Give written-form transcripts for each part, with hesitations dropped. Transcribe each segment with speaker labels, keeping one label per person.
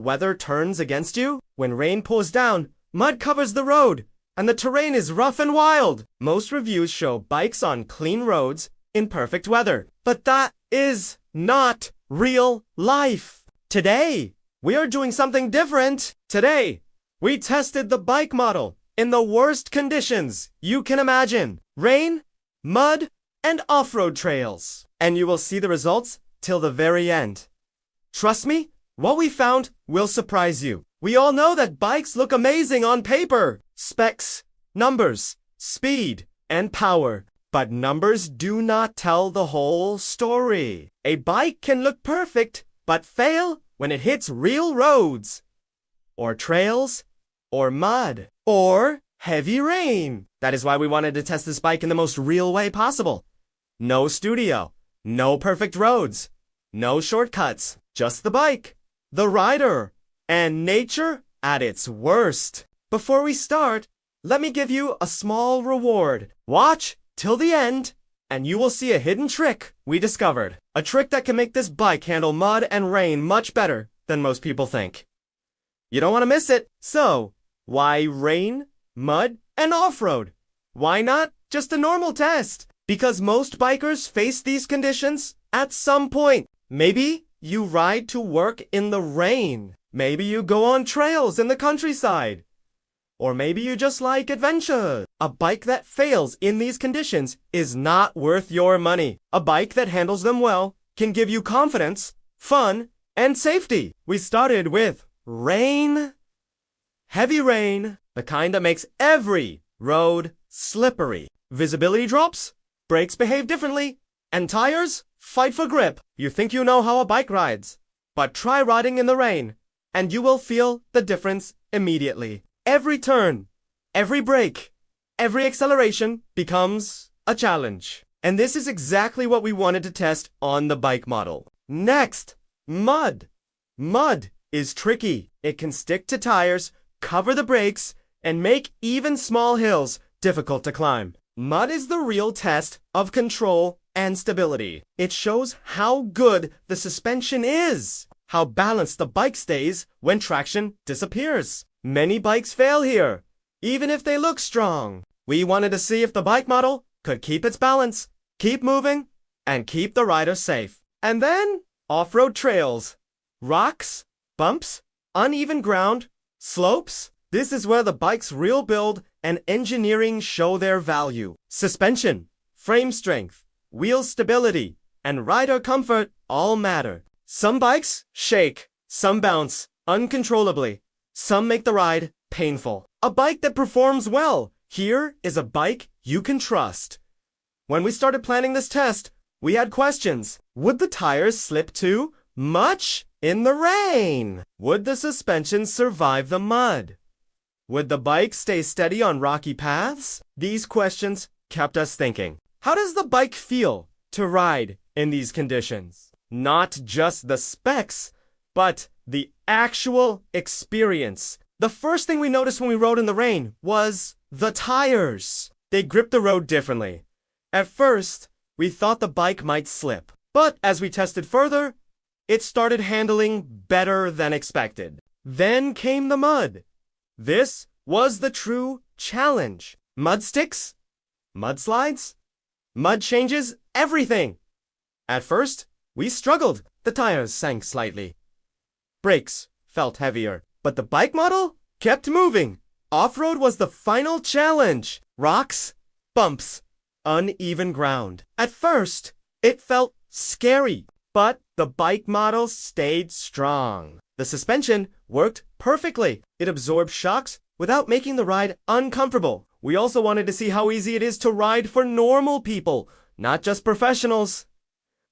Speaker 1: weather turns against you. When rain pours down, mud covers the road, and the terrain is rough and wild. Most reviews show bikes on clean roads in perfect weather, but that is not real life. Today, we are doing something different. Today, we tested the bike model in the worst conditions you can imagine. Rain, mud, and off-road trails. And you will see the results till the very end. Trust me, what we found will surprise you. We all know that bikes look amazing on paper. Specs, numbers, speed, and power. But numbers do not tell the whole story. A bike can look perfect, but fail when it hits real roads, or trails, or mud, or heavy rain. That is why we wanted to test this bike in the most real way possible. No studio, no perfect roads, no shortcuts, just the bike, the rider, and nature at its worst. Before we start, let me give you a small reward. Watch till the end, and you will see a hidden trick we discovered. A trick that can make this bike handle mud and rain much better than most people think. You don't want to miss it. So, why rain, mud, and off-road? Why not just a normal test? Because most bikers face these conditions at some point. Maybe you ride to work in the rain. Maybe you go on trails in the countryside. Or maybe you just like adventure. A bike that fails in these conditions is not worth your money. A bike that handles them well can give you confidence, fun, and safety. We started with rain. Heavy rain, the kind that makes every road slippery. Visibility drops, brakes behave differently, and tires fight for grip. You think you know how a bike rides, but try riding in the rain, and you will feel the difference immediately. Every turn, every brake, every acceleration becomes a challenge. And this is exactly what we wanted to test on the bike model. Next, mud. Mud is tricky. It can stick to tires, cover the brakes, and make even small hills difficult to climb. Mud is the real test of control and stability. It shows how good the suspension is, how balanced the bike stays when traction disappears. Many bikes fail here, even if they look strong. We wanted to see if the bike model could keep its balance, keep moving, and keep the rider safe. And then, off-road trails. Rocks, bumps, uneven ground, slopes. This is where the bike's real build and engineering show their value. Suspension, frame strength, wheel stability, and rider comfort all matter. Some bikes shake, some bounce uncontrollably. Some make the ride painful. A bike that performs well. Here is a bike you can trust. When we started planning this test, we had questions. Would the tires slip too much in the rain? Would the suspension survive the mud? Would the bike stay steady on rocky paths? These questions kept us thinking. How does the bike feel to ride in these conditions? Not just the specs, but the actual experience. The first thing we noticed when we rode in the rain was the tires. They grip the road differently. At first, we thought the bike might slip. But as we tested further, it started handling better than expected. Then came the mud. This was the true challenge. Mud sticks, mudslides, mud changes everything. At first, we struggled. The tires sank slightly. Brakes felt heavier, but the bike model kept moving. Off-road was the final challenge. Rocks, bumps, uneven ground. At first, it felt scary, but the bike model stayed strong. The suspension worked perfectly. It absorbed shocks without making the ride uncomfortable. We also wanted to see how easy it is to ride for normal people, not just professionals.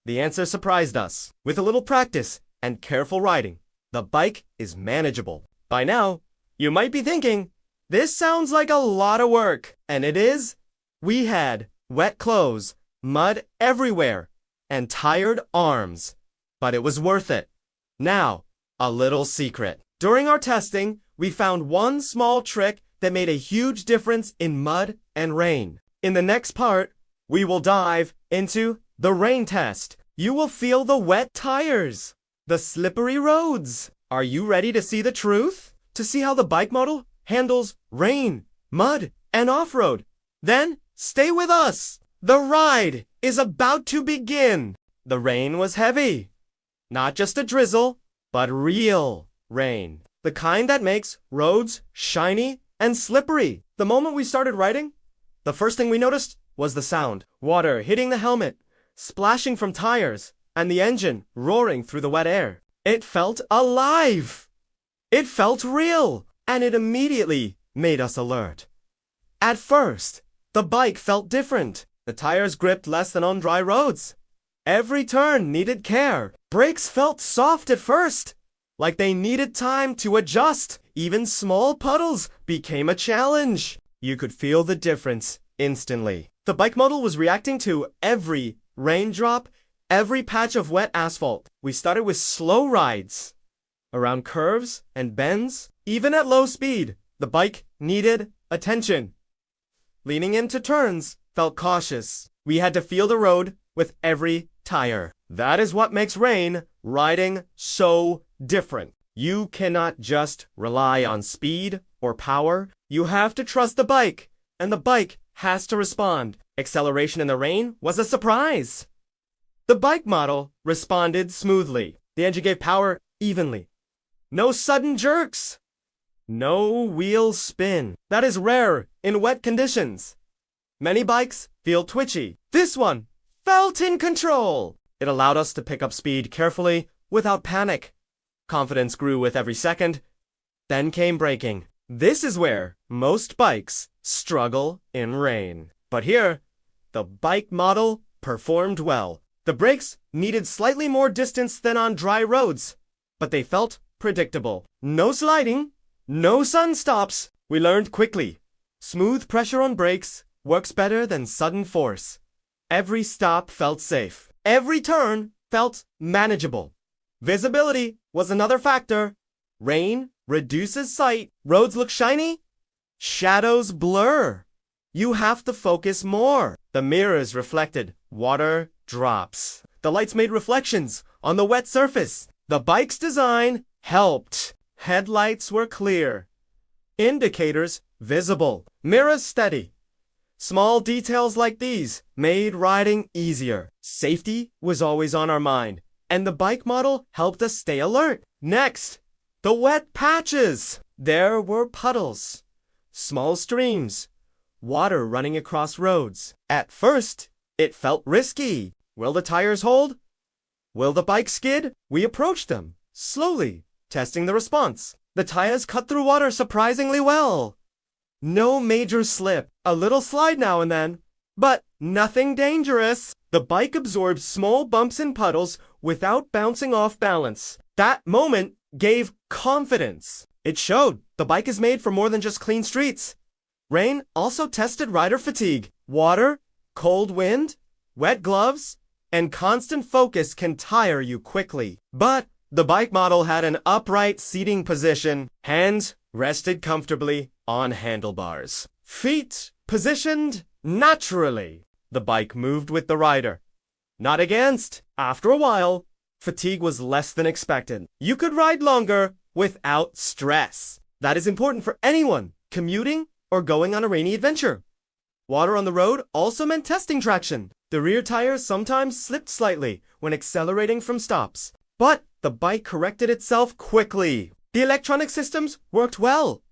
Speaker 1: The answer surprised us. With a little practice and careful riding, the bike is manageable. By now, you might be thinking, this sounds like a lot of work. And it is. We had wet clothes, mud everywhere, and tired arms. But it was worth it. Now, a little secret. During our testing, we found one small trick that made a huge difference in mud and rain. In the next part, we will dive into the rain test. You will feel the wet tires, the slippery roads, Are you ready to see the truth? To see how the bike model handles rain, mud, and off-road? Then stay with us! The ride is about to begin! The rain was heavy. Not just a drizzle, but real rain. The kind that makes roads shiny and slippery. The moment we started riding, the first thing we noticed was the sound. Water hitting the helmet, splashing from tires, and the engine roaring through the wet air. It felt alive! It felt real! And it immediately made us alert. At first, the bike felt different. The tires gripped less than on dry roads. Every turn needed care. Brakes felt soft at first, like they needed time to adjust. Even small puddles became a challenge. You could feel the difference instantly. The bike model was reacting to every raindrop, every patch of wet asphalt. We started with slow rides around curves and bends. Even at low speed, the bike needed attention. Leaning into turns felt cautious. We had to feel the road with every tire. That is what makes rain riding so different. You cannot just rely on speed or power. You have to trust the bike, and the bike has to respond. Acceleration in the rain was a surprise. The bike model responded smoothly. The engine gave power evenly. No sudden jerks. No wheel spin. That is rare in wet conditions. Many bikes feel twitchy. This one felt in control. It allowed us to pick up speed carefully without panic. Confidence grew with every second. Then came braking. This is where most bikes struggle in rain. But here, the bike model performed well. The brakes needed slightly more distance than on dry roads, but they felt predictable. No sliding, no sun stops. We learned quickly. Smooth pressure on brakes works better than sudden force. Every stop felt safe. Every turn felt manageable. Visibility was another factor. Rain reduces sight. Roads look shiny. Shadows blur. You have to focus more. The mirrors reflected water drops. The lights made reflections on the wet surface. The bike's design helped. Headlights were clear. Indicators visible. Mirrors steady. Small details like these made riding easier. Safety was always on our mind, and the bike model helped us stay alert. Next, the wet patches. There were puddles, small streams, water running across roads. At first, it felt risky. Will the tires hold? Will the bike skid? We approached them, slowly, testing the response. The tires cut through water surprisingly well. No major slip, a little slide now and then, but nothing dangerous. The bike absorbed small bumps and puddles without bouncing off balance. That moment gave confidence. It showed the bike is made for more than just clean streets. Rain also tested rider fatigue. Water, cold wind, wet gloves, and constant focus can tire you quickly. But the bike model had an upright seating position. Hands rested comfortably on handlebars. Feet positioned naturally. The bike moved with the rider, not against. After a while, fatigue was less than expected. You could ride longer without stress. That is important for anyone commuting or going on a rainy adventure. Water on the road also meant testing traction. The rear tires sometimes slipped slightly when accelerating from stops, but the bike corrected itself quickly. The electronic systems worked well.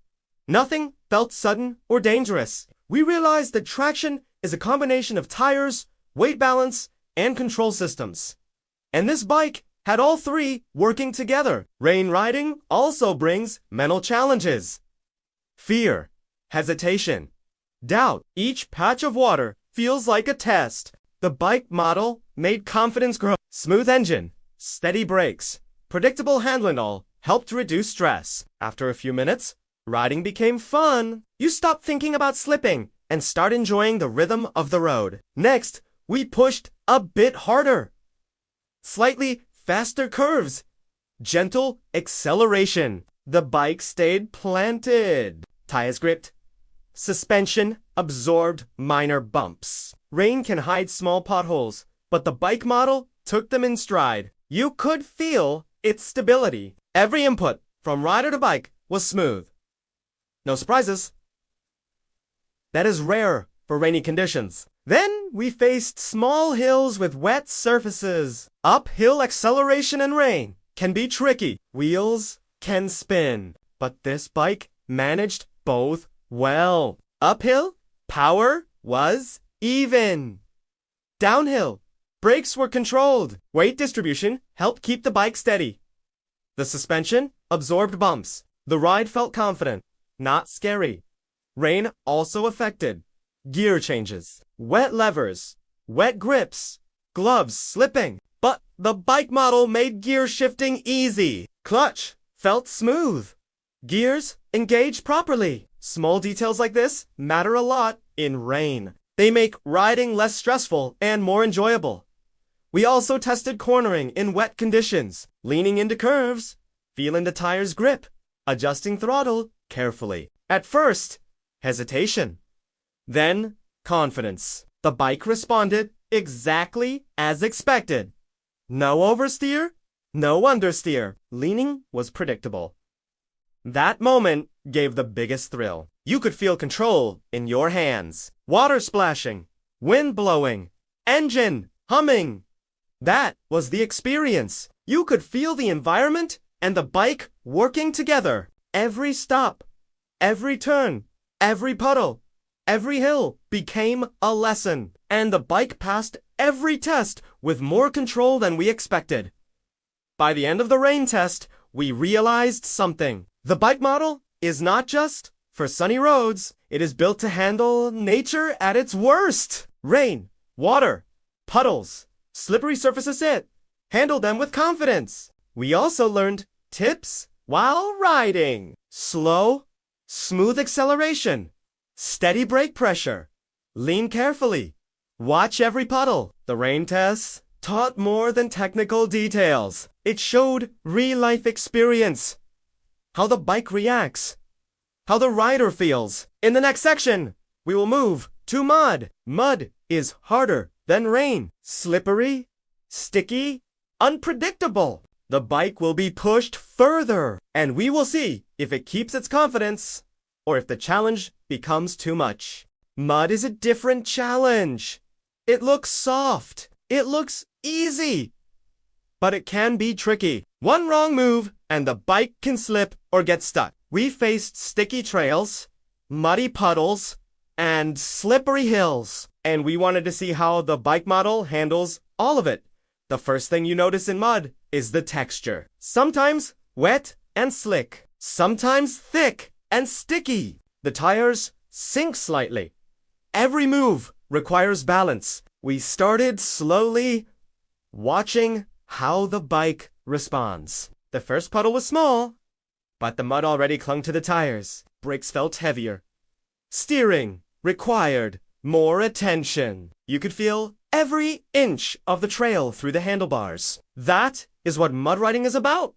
Speaker 1: Nothing felt sudden or dangerous. We realized that traction is a combination of tires, weight balance, and control systems. And this bike had all three working together. Rain riding also brings mental challenges. Fear, hesitation, doubt. Each patch of water feels like a test. The bike model made confidence grow. Smooth engine, steady brakes, predictable handling all helped reduce stress. After a few minutes, riding became fun. You stop thinking about slipping and start enjoying the rhythm of the road. Next, we pushed a bit harder. Slightly faster curves. Gentle acceleration. The bike stayed planted. Tires gripped. Suspension absorbed minor bumps. Rain can hide small potholes, but the bike model took them in stride. You could feel its stability. Every input, from rider to bike, was smooth. No surprises. That is rare for rainy conditions. Then we faced small hills with wet surfaces. Uphill acceleration in rain can be tricky. Wheels can spin, but this bike managed both well. Uphill, power was even. Downhill, brakes were controlled. Weight distribution helped keep the bike steady. The suspension absorbed bumps. The ride felt confident, not scary. Rain also affected gear changes, wet levers, wet grips, gloves slipping. But the bike model made gear shifting easy. Clutch felt smooth. Gears engaged properly. Small details like this matter a lot in rain. They make riding less stressful and more enjoyable. We also tested cornering in wet conditions, leaning into curves, feeling the tire's grip, adjusting throttle carefully. At first, hesitation. Then, confidence. The bike responded exactly as expected. No oversteer, no understeer. Leaning was predictable. That moment gave the biggest thrill. You could feel control in your hands. Water splashing, wind blowing, engine humming. That was the experience. You could feel the environment and the bike working together. Every stop, every turn, every puddle, every hill became a lesson. And the bike passed every test with more control than we expected. By the end of the rain test, we realized something. The bike model is not just for sunny roads. It is built to handle nature at its worst. Rain, water, puddles, slippery surfaces hit. Handle them with confidence. We also learned tips while riding. Slow, smooth acceleration. Steady brake pressure. Lean carefully. Watch every puddle. The rain tests taught more than technical details. It showed real-life experience. How the bike reacts. How the rider feels. In the next section, we will move to mud. Mud is harder than rain. Slippery, sticky, unpredictable. The bike will be pushed further, and we will see if it keeps its confidence or if the challenge becomes too much. Mud is a different challenge. It looks soft. It looks easy. But it can be tricky. One wrong move and the bike can slip or get stuck. We faced sticky trails, muddy puddles, and slippery hills. And we wanted to see how the bike model handles all of it. The first thing you notice in mud is the texture. Sometimes wet and slick. Sometimes thick and sticky. The tires sink slightly. Every move requires balance. We started slowly, watching how the bike responds. The first puddle was small, but the mud already clung to the tires. Brakes felt heavier. Steering required more attention. You could feel every inch of the trail through the handlebars. That is what mud riding is about.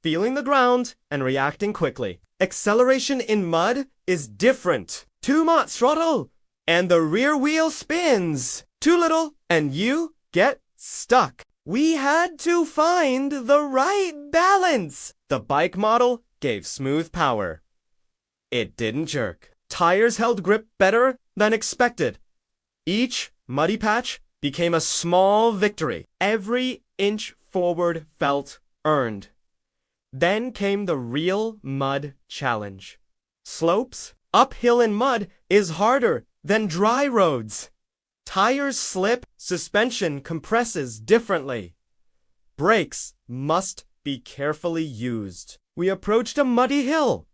Speaker 1: Feeling the ground and reacting quickly. Acceleration in mud is different. Too much throttle, and the rear wheel spins. Too little, and you get stuck. We had to find the right balance. The bike model gave smooth power. It didn't jerk. Tires held grip better than expected. Each muddy patch became a small victory. Every inch forward felt earned. Then came the real mud challenge. Slopes, uphill in mud is harder than dry roads. Tires slip, suspension compresses differently. Brakes must be carefully used. We approached a muddy hill.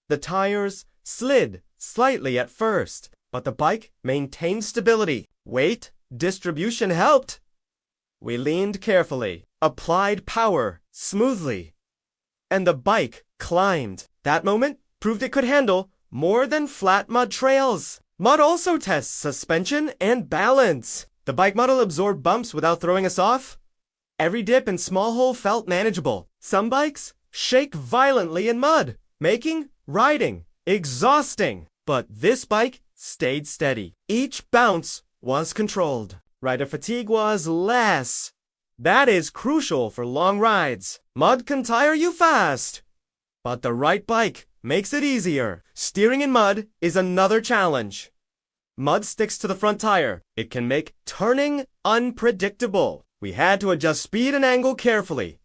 Speaker 1: The tires slid slightly at first, but the bike maintained stability. Weight distribution helped. We leaned carefully, applied power smoothly, and the bike climbed. That moment proved it could handle more than flat mud trails. Mud also tests suspension and balance. The bike model absorbed bumps without throwing us off. Every dip and small hole felt manageable. Some bikes shake violently in mud, making riding exhausting. But this bike stayed steady. Each bounce was controlled. Rider fatigue was less, That is crucial for long rides. Mud can tire you fast, but the right bike makes it easier. Steering in mud is another challenge. Mud sticks to the front tire. It can make turning unpredictable. We had to adjust speed and angle carefully.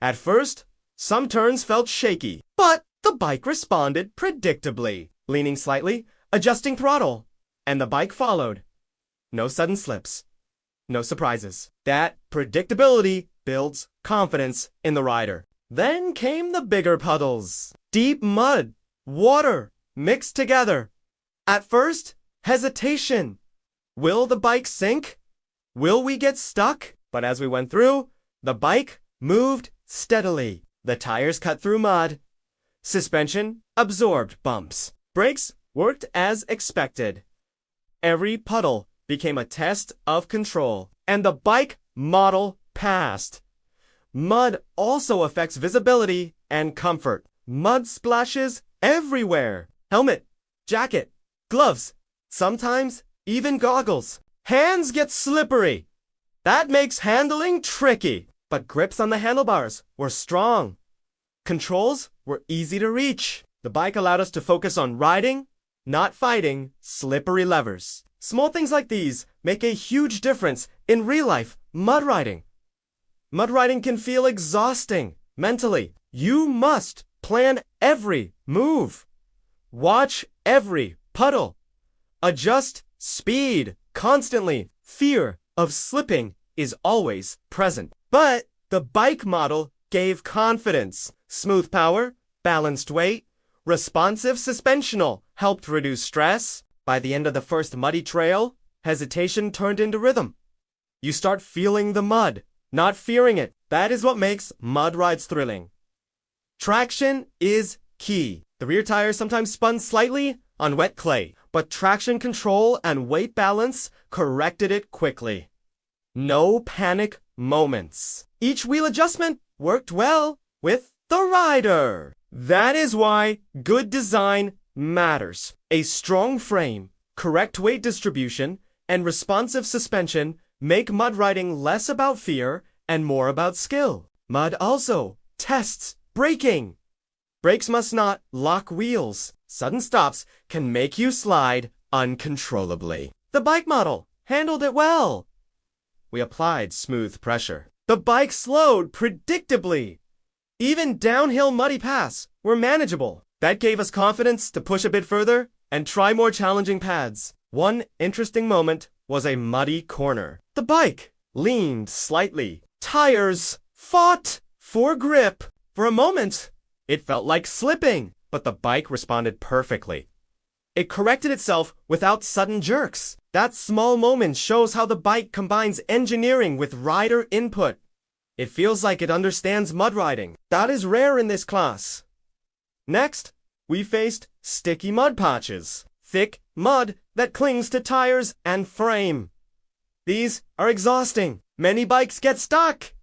Speaker 1: At first, some turns felt shaky, but the bike responded predictably. Leaning slightly, adjusting throttle, and the bike followed. No sudden slips. No surprises. That predictability builds confidence in the rider. Then came the bigger puddles. Deep mud, water, mixed together. At first, hesitation. Will the bike sink? Will we get stuck? But as we went through, the bike moved steadily. The tires cut through mud. Suspension absorbed bumps. Brakes worked as expected. Every puddle became a test of control, and the bike model passed. Mud also affects visibility and comfort. Mud splashes everywhere. Helmet, jacket, gloves, sometimes even goggles. Hands get slippery. That makes handling tricky, but grips on the handlebars were strong. Controls were easy to reach. The bike allowed us to focus on riding, not fighting slippery levers. Small things like these make a huge difference in real-life mud riding. Mud riding can feel exhausting mentally. You must plan every move. Watch every puddle. Adjust speed constantly. Fear of slipping is always present. But the bike model gave confidence. Smooth power, balanced weight, responsive suspensional helped reduce stress. By the end of the first muddy trail, hesitation turned into rhythm. You start feeling the mud, not fearing it. That is what makes mud rides thrilling. Traction is key. The rear tires sometimes spun slightly on wet clay, but traction control and weight balance corrected it quickly. No panic moments. Each wheel adjustment worked well with the rider. That is why good design matters. A strong frame, correct weight distribution, and responsive suspension make mud riding less about fear and more about skill. Mud also tests braking. Brakes must not lock wheels. Sudden stops can make you slide uncontrollably. The bike model handled it well. We applied smooth pressure. The bike slowed predictably. Even downhill muddy paths were manageable. That gave us confidence to push a bit further and try more challenging paths. One interesting moment was a muddy corner. The bike leaned slightly. Tires fought for grip. For a moment, it felt like slipping, but the bike responded perfectly. It corrected itself without sudden jerks. That small moment shows how the bike combines engineering with rider input. It feels like it understands mud riding. That is rare in this class. Next, we faced sticky mud patches. Thick mud that clings to tires and frame. These are exhausting. Many bikes get stuck.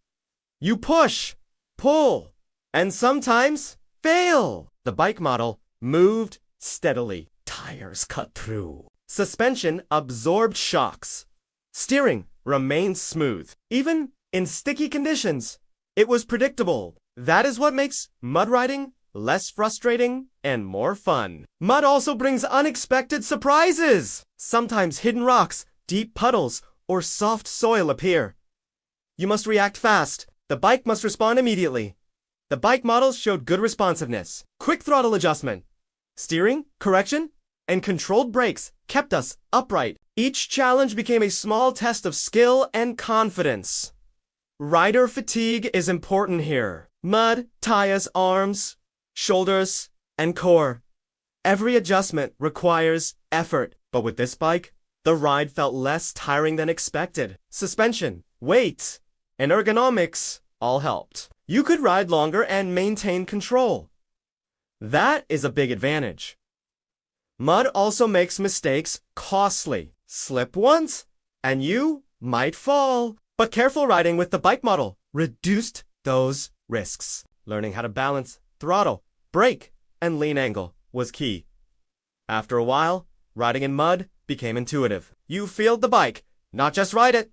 Speaker 1: You push, pull, and sometimes fail. The bike model moved steadily. Tires cut through. Suspension absorbed shocks. Steering remained smooth. Even in sticky conditions, it was predictable. That is what makes mud riding less frustrating and more fun. Mud also brings unexpected surprises. Sometimes hidden rocks, deep puddles, or soft soil appear. You must react fast. The bike must respond immediately. The bike models showed good responsiveness. Quick throttle adjustment, steering, correction, and controlled brakes kept us upright. Each challenge became a small test of skill and confidence. Rider fatigue is important here. Mud tires arms, shoulders, and core. Every adjustment requires effort, but with this bike, the ride felt less tiring than expected. Suspension, weight, and ergonomics all helped. You could ride longer and maintain control. That is a big advantage. Mud also makes mistakes costly. Slip once, and you might fall. But careful riding with the bike model reduced those risks. Learning how to balance, throttle, brake, and lean angle was key. After a while, riding in mud became intuitive. You feel the bike, not just ride it.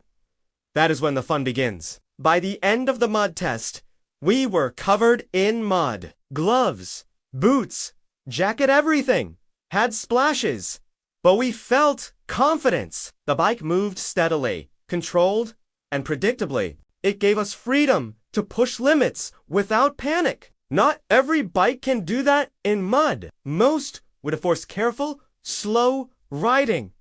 Speaker 1: That is when the fun begins. By the end of the mud test, we were covered in mud. Gloves, boots, jacket, everything had splashes. But we felt confidence. The bike moved steadily, controlled, and predictably. It gave us freedom to push limits without panic. Not every bike can do that in mud. Most would force careful, slow riding.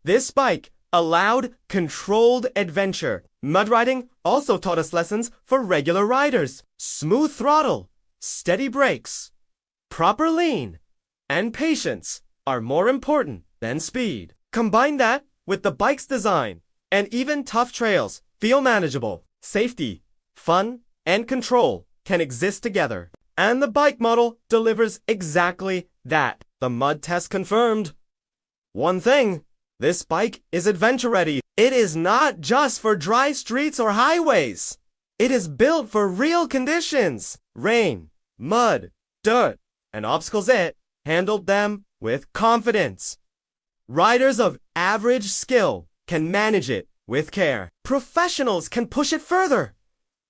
Speaker 1: This bike allowed controlled adventure. Mud riding also taught us lessons for regular riders. Smooth throttle, steady brakes, proper lean, and patience are more important than speed. Combine that with the bike's design, and even tough trails feel manageable. Safety, fun, and control can exist together. And the bike model delivers exactly that. The mud test confirmed. One thing, this bike is adventure ready. It is not just for dry streets or highways. It is built for real conditions. Rain, mud, dirt, and obstacles. It handled them with confidence. Riders of average skill can manage it with care. Professionals can push it further.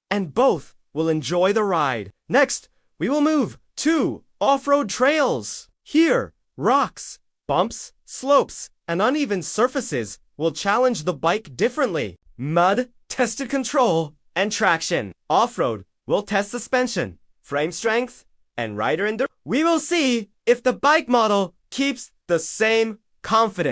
Speaker 1: And both will enjoy the ride. Next, we will move to off-road trails. Here, rocks, bumps, slopes, and uneven surfaces will challenge the bike differently. Mud tested control and traction. Off-road will test suspension, frame strength, and rider endurance. We will see if the bike model keeps the same confidence.